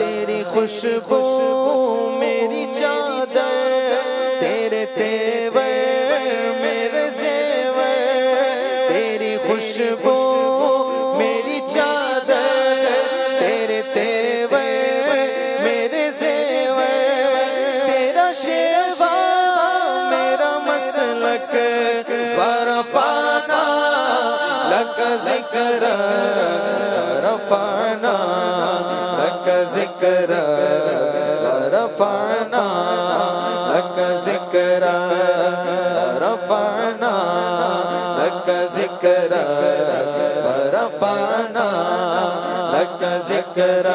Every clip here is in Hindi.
तेरी खुशबू मेरी चादर तेरे तेवर मेरे जेवर तेरी खुशबू मेरी चादर तेरे तेवर मेरे जेवर तेरा शेरवा मेरा मसलक वरफाना लक ज़िक्र रफाना लक ज़िक्र रफाना लक ज़िक्र रफाना लक ज़िक्र रफाना लक ज़िक्र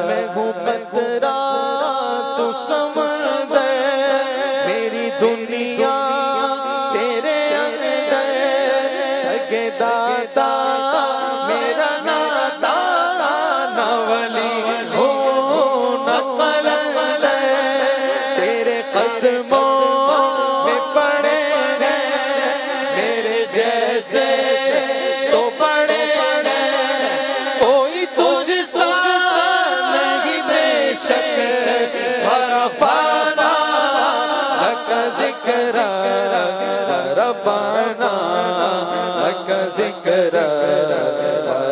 मैं हूँ कतरा तू समंदर मेरी दुनिया तेरे अंदर सगे दाता मेरा नाता न वली हो न कलंदर तेरे कदमों में पड़े हैं मेरे जैसे तो पड़े हैं कोई तुझसा नहीं बेशक वरफाना लक ज़िक्र रफाना लक ज़िक्र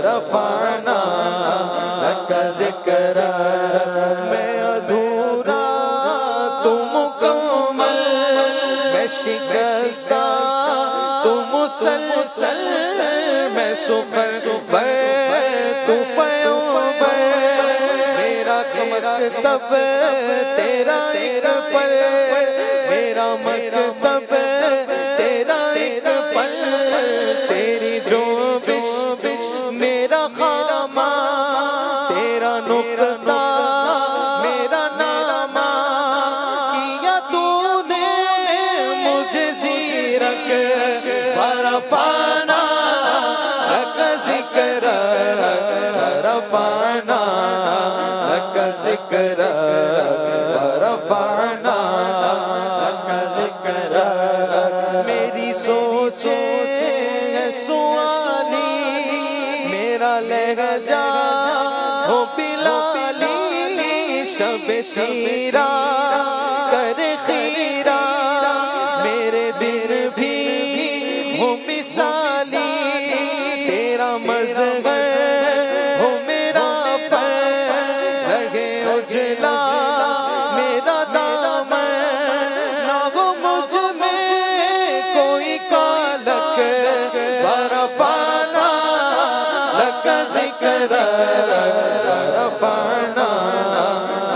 रफाना लक ज़िक्र मैं अधूरा तू मुकम्मल मैं शिकस्ता तू मुसलसल मैं सुपर तू पैगंबर मेरा मकतब तेरा एक पल मेरा मकतब तेरा एक पल तेरी जो बिश मेरा खामा तेरा नुक्ता मेरा नामा किया तूने मुझे ज़ीरक वरफाना लक ज़िक्र रफाना लक ज़िक्र रफाना लक ज़िक्र मेरी सोचे है सुआली मेरा लहजा हो बिलाली शब शीरा कर खीरा मेरे दिन भी हो मिसाली तेरा मज़हर हो मेरा फर लगे उजला मेरा दामन ना हो मुझ में कोई कालक वरफाना लक ज़िक्र रफाना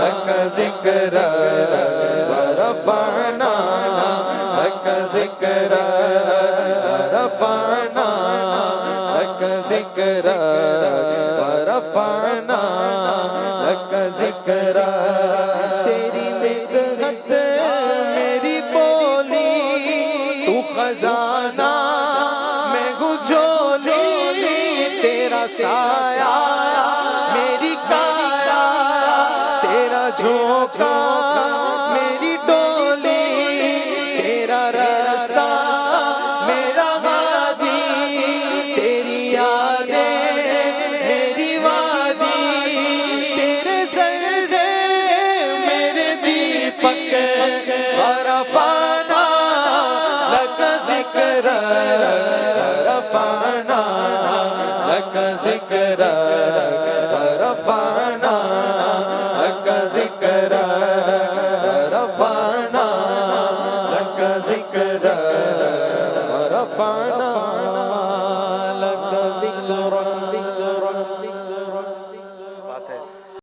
लक ज़िक्र रफाना लक ज़िक्र रफाना लक ज़िक्र रफाना लक ज़िक्र तेरी मिदहत मेरी बोली तू खजाना मैं गुझोली तेरा साया मेरी काया तेरा झोंका